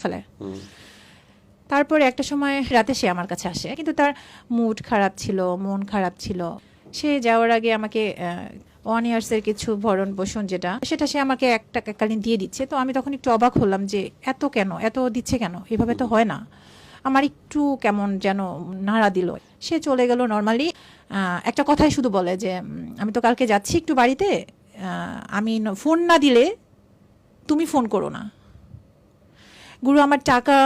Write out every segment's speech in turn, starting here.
ফেলে। তারপরে একটা সময় রাতে সে আমার কাছে আসে, কিন্তু তার মুড খারাপ ছিল, মন খারাপ ছিল। সে যাওয়ার আগে আমাকে 1 ইয়ার্সের কিছু ভরণ পোষণ সেটা সে আমাকে একটা কালীন দিয়ে দিচ্ছে। তো আমি তখন একটু অবাক হলাম যে এত দিচ্ছে কেন, এভাবে তো হয় না। আমার একটু কেমন যেন নাড়া দিল। সে চলে গেল নর্মালি। একটা কথাই শুধু বলে যে আমি তো কালকে যাচ্ছি একটু বাড়িতে, আমি ফোন না দিলে তুমি ফোন করো না। গুরু আমার টাকা,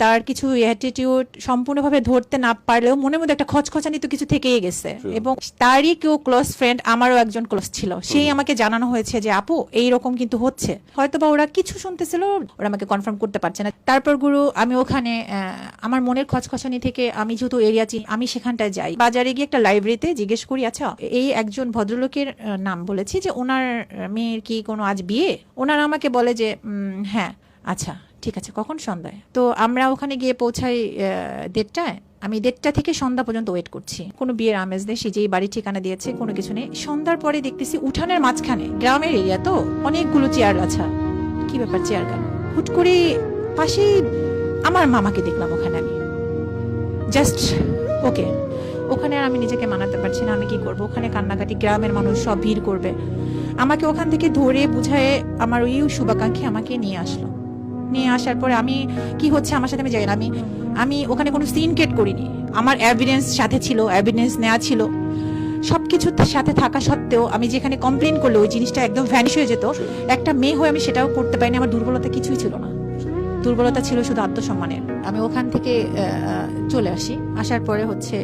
তার কিছু অ্যাটিটিউড সম্পূর্ণভাবে ধরতে না পারলেও মনের মধ্যে একটা খচখচানি তো কিছু থেকেই গেছে। এবং তারই কেউ ক্লোজ ফ্রেন্ড, আমারও একজন ক্লোজ ছিল, সেই আমাকে জানানো হয়েছে যে আপু এইরকম কিন্তু হচ্ছে। হয়তো বা ওরা কিছু শুনতেছিল, ওরা আমাকে কনফার্ম করতে পারছে না। তারপর গুরু আমি ওখানে আমার মনের খচখচানি থেকে আমি যেহেতু এরিয়া চিনি, আমি সেখানটায় যাই। বাজারে গিয়ে একটা লাইব্রেরিতে জিজ্ঞেস করি, আচ্ছা এই একজন ভদ্রলোকের নাম বলেছি যে ওনার মেয়ের কি কোনো আজ বিয়ে? ওনারা আমাকে বলে যে হ্যাঁ। আচ্ছা ঠিক আছে, কখন? সন্ধ্যায়। তো আমরা ওখানে গিয়ে পৌঁছাই 1:30টায়। আমি 1:30টা থেকে সন্ধ্যা পর্যন্ত ওয়েট করছি, কোনো বিয়ের আমেজ নেই। সে যেই বাড়ির ঠিকানা দিয়েছে কোনো কিছু নেই। সন্ধ্যার পরে দেখতেছি উঠানের মাঝখানে, গ্রামের এরিয়া তো, অনেকগুলো চেয়ার আছে। কি ব্যাপার, চেয়ার কেন? হুট করে পাশেই আমার মামাকে দেখলাম ওখানে। আমি জাস্ট ওকে, ওখানে আর আমি নিজেকে মানাতে পারছি না। আমি কি করব? ওখানে কান্নাকাটি, গ্রামের মানুষ সব ভিড় করবে। আমাকে ওখান থেকে ধরে বুঝায়ে আমার ওই শুভাকাঙ্ক্ষী আমাকে নিয়ে আসলো। নিয়ে আসার পরে আমি কি হচ্ছে আমার সাথে আমি জানি না। আমি ওখানে কোনো সিন ক্রিয়েট করিনি। আমার এভিডেন্স সাথে ছিল, এভিডেন্স নেওয়া ছিল, সবকিছু সাথে থাকা সত্ত্বেও আমি যেখানে কমপ্লেন করলে ওই জিনিসটা একদম ভ্যানিশ হয়ে যেত। একটা মেয়ে হয়ে আমি সেটাও করতে পারিনি। আমার দুর্বলতা কিছুই ছিল না, দুর্বলতা ছিল শুধু আত্মসম্মানের। আমি ওখান থেকে চলে আসি। আসার পরে হচ্ছে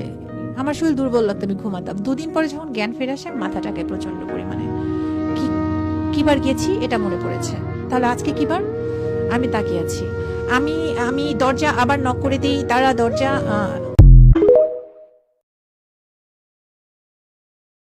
আমার শরীর দুর্বল লাগতো, আমি ঘুমাতাম। 2 দিন পরে যখন জ্ঞান ফিরে আসে, মাথাটাকে প্রচন্ড পরিমাণে কিবার গেছি এটা মনে পড়েছে। তাহলে আজকে কিবার? আমি তাকিয়ে আছি। আমি দরজা আবার নক করে দিই, তারা দরজা